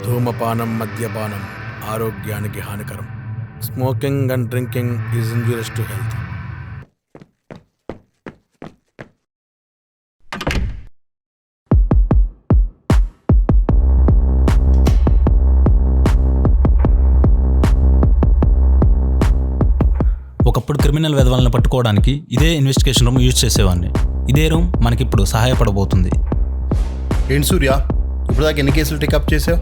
ధూమపానం మద్యపానం ఆరోగ్యానికి హానికరం. Smoking and drinking is injurious to health. ఒకప్పుడు క్రిమినల్ వెధవలను పట్టుకోవడానికి ఇదే ఇన్వెస్టిగేషన్ రూమ్ యూజ్ చేసేవాడిని. ఇదే రూమ్ మనకిప్పుడు సహాయపడబోతుంది. ఏంటి సూర్య, ఇప్పుడు దాకా ఎన్ని కేసులు టేకప్ చేసావు?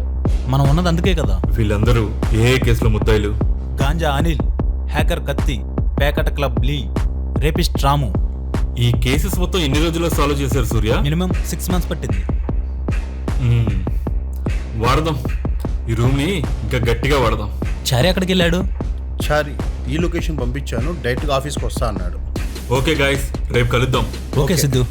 మనం ఉన్నది అందుకే కదా. వీళ్ళందరూ ఏ కేసులో ముద్దాయిలు? గాంజా అనిల్, హ్యాకర్ కత్తి, పేకట క్లబ్ లీ, రేపిస్ట్ రాము. ఈ కేసెస్ మొత్తం ఎన్ని రోజుల్లో సాల్వ్ చేశారు సూర్య? మినిమం 6 months పట్టింది. వాడదాం, ఈ రూమ్ని ఇంకా గట్టిగా వాడదాం. చారి అక్కడికి వెళ్ళాడు. చారి ఈ లొకేషన్ పంపించాను, డైరెక్ట్గా ఆఫీస్కి వస్తా అన్నాడు. ఓకే గాయస్, రేపు కలుద్దాం. Okay Siddhu.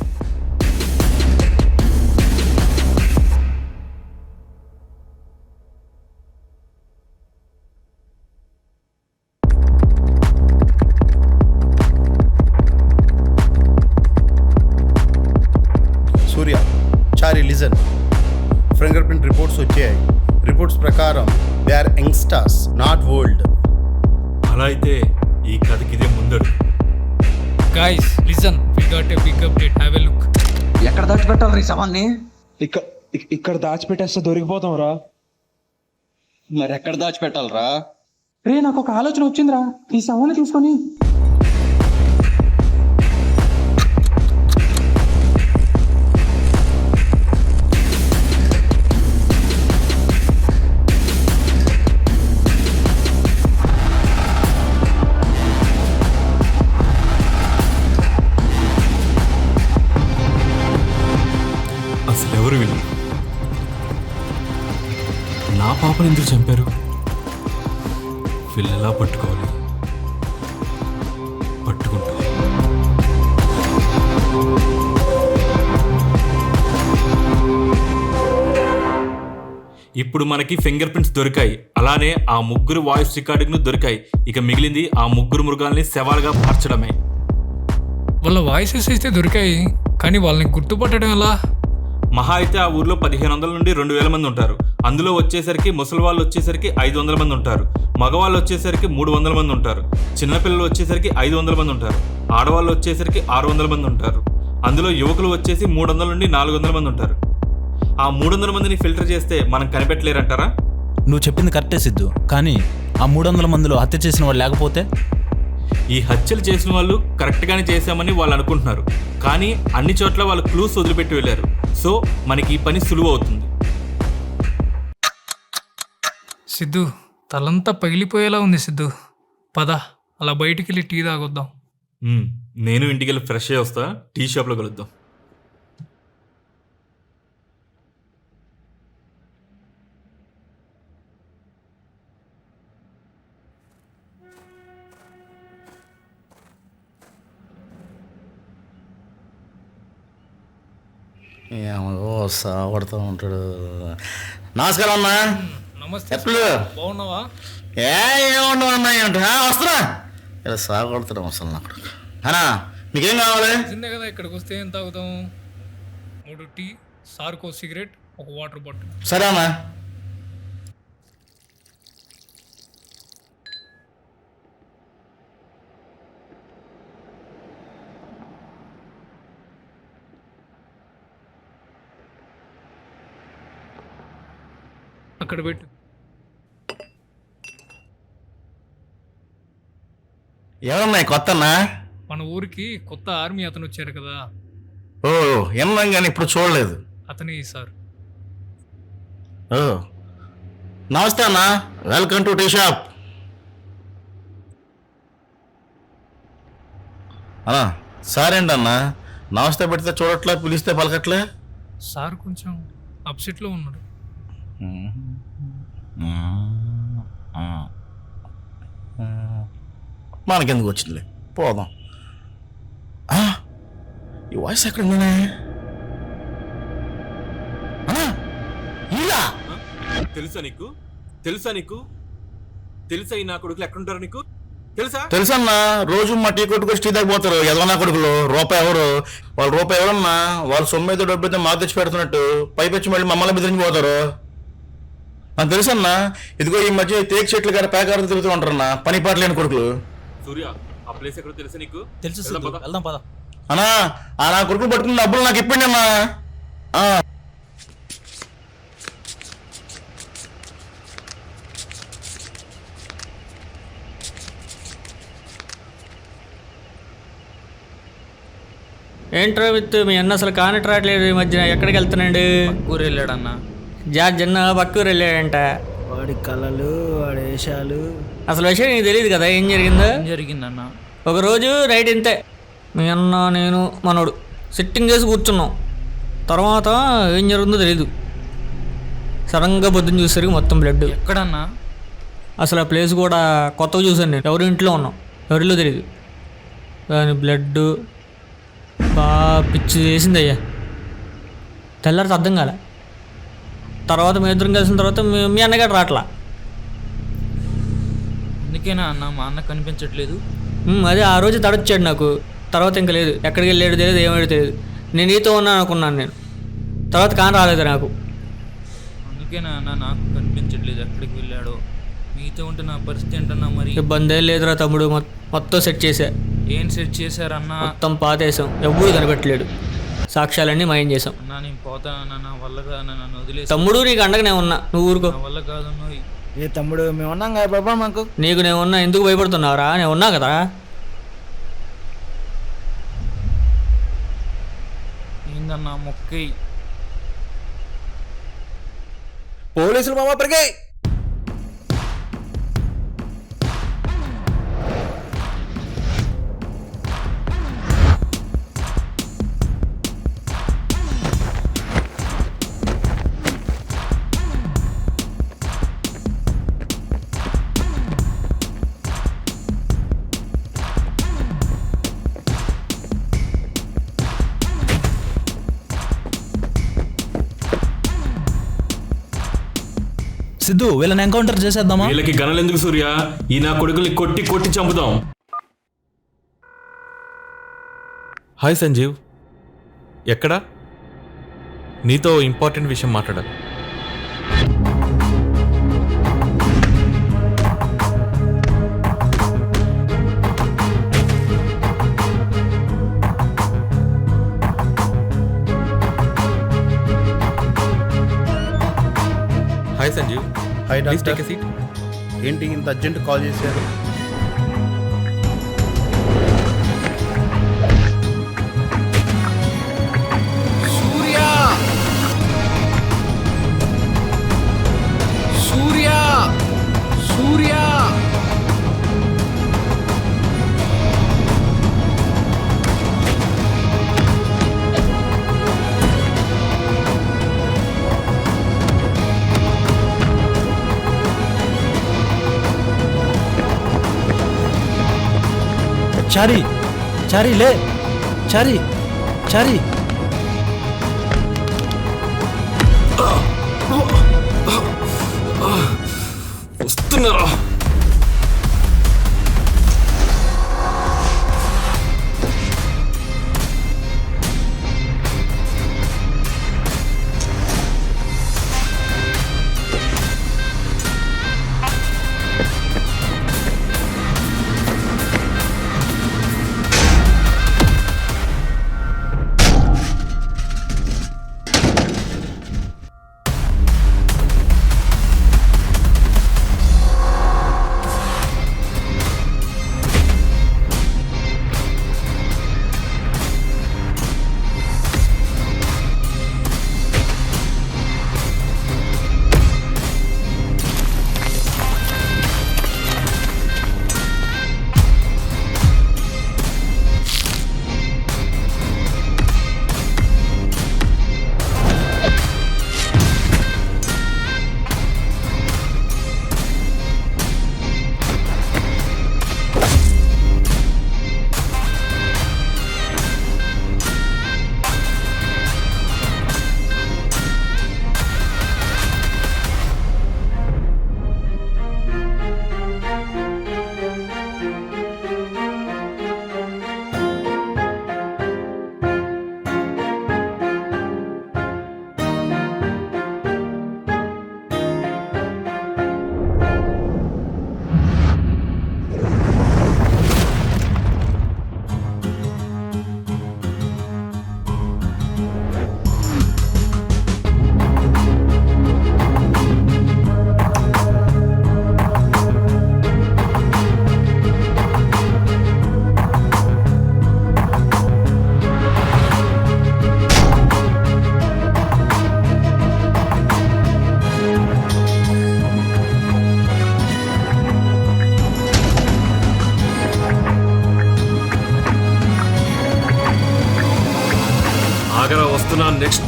Surya, Chari listen. Finger print reports వచ్చాయి. రిపోర్ట్స్ ప్రకారం they are youngsters, not old. అలా అయితే ఈ కథకి ఇదే ముందడు. Guys, listen, we got a big update. Have a look. ఎక్కడ దాచిపెట్టాలి ఈ సవాల్ని? ఇక్కడ దాచిపెట్టేస్తే దొరికిపోతాం రా. మరి ఎక్కడ దాచిపెట్టాలరా? రే, నాకు ఒక ఆలోచన వచ్చిందిరా. ఈ సవాల్ని తీసుకొని అసలు ఎవరు వీళ్ళు? నా పాపను ఎందుకు చంపారు? వీళ్ళెలా పట్టుకోవాలి? పట్టుకుంటా. ఇప్పుడు మనకి ఫింగర్ ప్రింట్స్ దొరికాయి, అలానే ఆ ముగ్గురు వాయిస్ రికార్డింగ్లు దొరికాయి. ఇక మిగిలింది ఆ ముగ్గురు మృగాల్ని శవాలుగా మార్చడమే. వాళ్ళ వాయిసెస్ అయితే దొరికాయి, కానీ వాళ్ళని గుర్తుపట్టడం ఎలా? మహా అయితే ఆ ఊర్లో 1500 నుండి 2000 మంది ఉంటారు. అందులో వచ్చేసరికి ముసలి వాళ్ళు వచ్చేసరికి 500 మంది ఉంటారు. మగవాళ్ళు వచ్చేసరికి 300 మంది ఉంటారు. చిన్నపిల్లలు వచ్చేసరికి 500 మంది ఉంటారు. ఆడవాళ్ళు వచ్చేసరికి 600 మంది ఉంటారు. అందులో యువకులు వచ్చేసి 300 నుండి 400 మంది ఉంటారు. ఆ 300 మందిని ఫిల్టర్ చేస్తే మనం కనిపెట్టలేరంటారా? నువ్వు చెప్పింది కరెక్టే సిద్ధు, కానీ ఆ 300 మందిలో హత్య చేసిన వాళ్ళు లేకపోతే? ఈ హత్యలు చేసిన వాళ్ళు కరెక్ట్గానే చేశామని వాళ్ళు అనుకుంటున్నారు, కానీ అన్ని చోట్ల వాళ్ళు క్లూస్ వదిలిపెట్టి వెళ్ళారు. సో మనకి ఈ పని సులువు అవుతుంది. సిద్ధు, తలంతా పగిలిపోయేలా ఉంది సిద్ధు. పద, అలా బయటికి వెళ్ళి టీ తాగొద్దాం. నేను ఇంటికి వెళ్ళి ఫ్రెష్ అయ్యి వస్తా. టీ షాప్లో కలుద్దాం. ఏమో సాగుడుతూ ఉంటాడు. నమస్కారం అమ్మా. నమస్తే. ఎప్పుడు బాగున్నావా? ఏముండవు అన్నా, ఏమిటి వస్తున్నా. ఇలా సాగుడుతాడు అసలు నాకు. అన్నా మీకేం కావాలి? చిన్న కదా, ఇక్కడికి వస్తే ఏం తాగుతాం? 3 టీ, సార్కో సిగరెట్, ఒక వాటర్ బాటిల్. సరే అమ్మా. అక్కడ పెట్టు. ఎవరన్నాయి కొత్త అన్నా? మన ఊరికి కొత్త ఆర్మీ అతను వచ్చారు కదా, ఓ విన్నాం కానీ ఇప్పుడు చూడలేదు. అతనే సార్. ఓ నమస్తే అన్నా, వెల్కమ్ టు టీ షాప్. అన్నా సార్ ఏంటి అన్నా, నమస్తే పెడితే చూడట్లే, పిలిస్తే పలకట్లే. సార్ కొంచెం అప్సెట్లో ఉన్నాడు. మనకెందుకు వచ్చిందిలే, పోదాం. ఈ వాయిస్ ఎక్కడ తెలుసా నీకు? తెలుసా నీకు? తెలుసా ఈ నా కొడుకులు ఎక్కడుంటారు నీకు? తెలుసా? తెలుసన్నా, రోజు మా టీ కొట్టుకొచ్చి టీ తగ్గిపోతారు ఎదవన్నా కొడుకులు. రూపాయి ఎవరు వాళ్ళు, రూపాయి ఎవరన్నా వాళ్ళు సొమ్ము అయితే డబ్బు అయితే మాకు తెచ్చి పెడుతున్నట్టు పైపెచ్చి మళ్ళీ మమ్మల్ని బెదిరించిపోతారు. నాకు తెలుసన్నా. ఇదిగో ఈ మధ్య తేక్ చెట్లు గారి పేకారు తిరుగుతూ ఉంటారన్నా, పని పాట లేని కొడుకులు. సూర్య ఆ ప్లేస్ ఎక్కడో తెలుసా నీకు? తెలుసు వెళ్దాం సిద్ధు, పద. వెళ్దాం పద. అన్నా ఆ నా కొడుకులు పట్టుకున్న డబ్బులు నాకు ఇప్పండి అన్నా. ఏంట్రా విత్ మీ అన్న అసలు కానట్ రావట్లేదు ఈ మధ్యన. ఎక్కడికి వెళ్తున్నాడు? ఊరు వెళ్ళాడన్న. జార్జన్న పక్కూరు వెళ్ళాడంట. వాడి కళలు, వాడి వేషాలు. అసలు విషయం నీకు తెలియదు కదా ఏం జరిగిందో? జరిగిందన్న. ఒకరోజు నైట్ ఇంతే మీ అన్న నేను మనోడు సిట్టింగ్ చేసి కూర్చున్నాం. తర్వాత ఏం జరుగుతుందో తెలీదు. సడన్గా పొద్దున్న చూసేసరికి మొత్తం బ్లడ్. ఎక్కడన్నా? అసలు ఆ ప్లేస్ కూడా కొత్తగా చూసాను నేను. ఎవరి ఇంట్లో ఉన్నాం, ఎవరిలో తెలియదు. దాని బ్లడ్ బాగా పిచ్చి చేసింది అయ్యా. తెల్లారితో అర్థం కాలే. తర్వాత మీ ఇద్దరం కలిసిన తర్వాత మీ అన్నగాడు రాట్లా. అందుకేనా అన్న మా అన్న కనిపించట్లేదు? అదే ఆ రోజు తడొచ్చాడు నాకు. తర్వాత ఇంకా లేదు. ఎక్కడికి వెళ్ళాడు తెలియదు, ఏమాడో తెలియదు. నేను నీతో ఉన్నాను అనుకున్నాను నేను. తర్వాత కాని రాలేదు నాకు. అందుకేనా అన్న నాకు కనిపించట్లేదు ఎక్కడికి వెళ్ళాడో. మీతో ఉంటే నా పరిస్థితి ఏంటన్నా మరి? ఇబ్బంది ఏం లేదురా తమ్ముడు. మొత్తం సెట్ చేశా. ఏం సెట్ చేశారన్నా? మొత్తం పాతేసాం. ఎవ్వడు కనిపెట్టలేడు. సాక్ష్యాలన్నీ మాయం చేసాం. అన్నా నేను పోతానన్నా, నా వల్ల కాదన్న, నన్ను వదిలేసి. తమ్ముడు నీకు అండగా నేను ఉన్నా, నువ్వు ఊరుకో. నా వల్ల కాదన్నా. ఏ తమ్ముడు, మేము ఉన్నాం కదా బాబా మాకు. నీకు నేను ఉన్నా, ఎందుకు భయపడుతున్నావురా? నేను ఉన్నా కదా. ఏందన్నా మొక్కై? పోలీసులు మామ పెరిగాయి. సిద్ధు, వీళ్ళని ఎన్కౌంటర్ చేసేద్దామా? వీళ్ళకి గనలు ఎందుకు సూర్య? ఈ నా కొడుకుల్ని కొట్టి కొట్టి చంపుదాం. హాయ్ సంజీవ్, ఎక్కడా? నీతో ఇంపార్టెంట్ విషయం మాట్లాడాలి. Hi Sanjeev, hi please doctor. Take a seat. ఏంటి ఇంత అర్జెంట్ కాల్ చేశారు? చారీ, చారీ లే, చారీ, చారీ. వస్తున్నారా?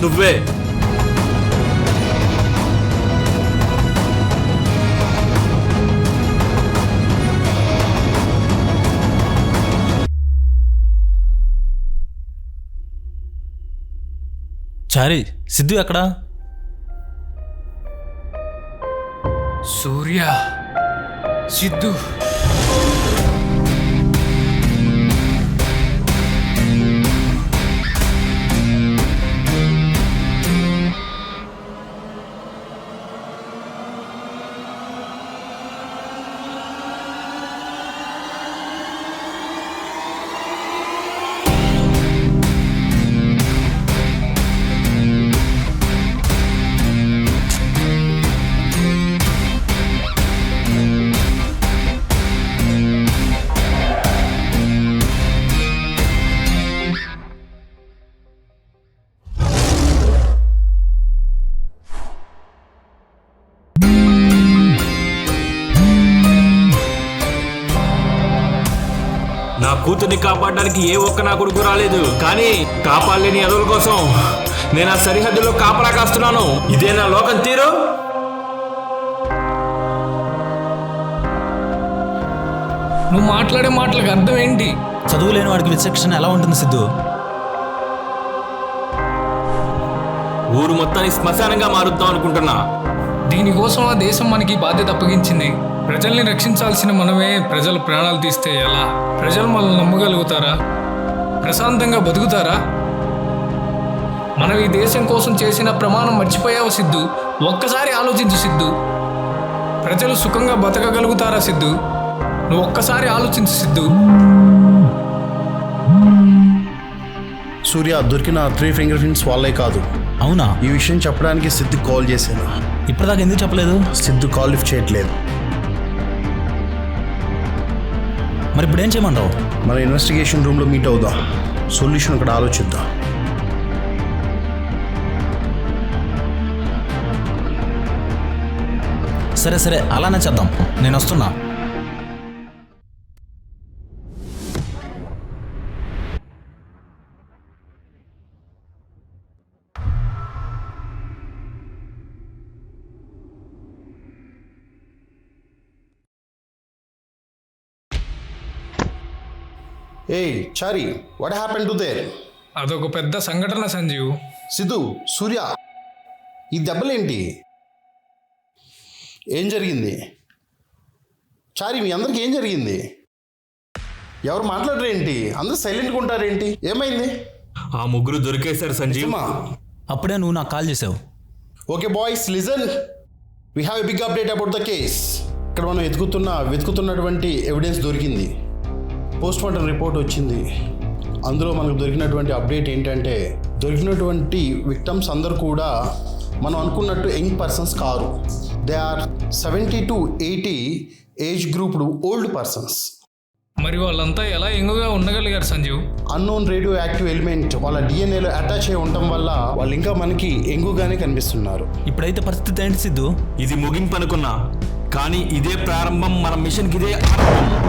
నువ్వే. చారీ, సిద్ధు ఎక్కడా? సూర్య, సిద్ధు, నా కూతుర్ని కాపాడడానికి ఏ ఒక్క నా కొడుకు రాలేదు, కానీ కాపాడలేని ఎదవుల కోసం నేను ఆ సరిహద్దులో కాపలా కాస్తున్నాను. ఇదే నా లోకం తీరు. నువ్వు మాట్లాడే మాటలకు అర్థం ఏంటి? చదువు లేని వాడికి విచక్షణ ఎలా ఉంటుంది సిద్ధు? ఊరు మొత్తాన్ని శ్మశానంగా మారుద్దాం అనుకుంటున్నా. దీనికోసం ఆ దేశం మనకి బాధ్యత అప్పగించింది. ప్రజల్ని రక్షించాల్సిన మనమే ప్రజల ప్రాణాలు తీస్తే ఎలా? ప్రజలు మనల్ని నమ్మగలుగుతారా? ప్రశాంతంగా బతుకుతారా? మనం ఈ దేశం కోసం చేసిన ప్రమాణం మర్చిపోయావు సిద్ధు. ఒక్కసారి ఆలోచించు సిద్ధు. ప్రజలు సుఖంగా బతకగలుగుతారా సిద్ధు? నువ్వు ఒక్కసారి ఆలోచించు సిద్ధు. సూర్య, దొరికిన 3 ఫింగర్ ప్రింట్స్ వాళ్ళే కాదు. అవునా? ఈ విషయం చెప్పడానికి సిద్ధు కాల్ చేశాను. ఇప్పటిదాకా ఎందుకు చెప్పలేదు? సిద్ధు కాల్ లిఫ్ట్ చేయట్లేదు. మరి ఇప్పుడు ఏం చేయమంటావు? మన ఇన్వెస్టిగేషన్ రూమ్లో మీట్ అవుదాం. సొల్యూషన్ అక్కడ ఆలోచిద్దాం. సరే సరే, అలానే చేద్దాం. నేను వస్తున్నా. ఏయ్ చారి, వాట్ హ్యాపెన్ టు దేర్? అదొక పెద్ద సంఘటన సంజీవ్. సిద్ధు, సూర్య, ఈ దెబ్బలేంటి? ఏం జరిగింది? చారి, మీ అందరికి ఏం జరిగింది? ఎవరు మాట్లాడరేంటి? అందరూ సైలెంట్గా ఉంటారేంటి? ఏమైంది? ఆ ముగ్గురు దొరికేశారు సంజీవ్. అప్పుడే నువ్వు నాకు కాల్ చేసావు. Okay boys, listen. We have a big update about the case. ఇక్కడ మనం వెతుకుతున్నటువంటి ఎవిడెన్స్ దొరికింది. పోస్ట్ మార్టం రిపోర్ట్ వచ్చింది. అందులో మనకు దొరికినటువంటి అప్డేట్ ఏంటంటే, దొరికినటువంటి విక్టమ్స్ అందరూ కూడా మనం అనుకున్నట్టు యంగ్ పర్సన్స్ కారు. They are 70 to 80 age grouped old persons. మరి వాళ్ళంతా ఎలా ఎంగుగా ఉండగలిగారు Sanjeev? Unknown radioactive element వాళ్ళ డిఎన్ఏలో అటాచ్ అయి ఉండటం వల్ల వాళ్ళు ఇంకా మనకి ఎంగుగానే కనిపిస్తున్నారు. ఇప్పుడైతే పరిస్థితి ఏంటి సిద్ధు? ఇది ముగింపు అనుకున్నా, కానీ ఇదే ప్రారంభం. మన మిషన్కి ఇదే ఆరంభం.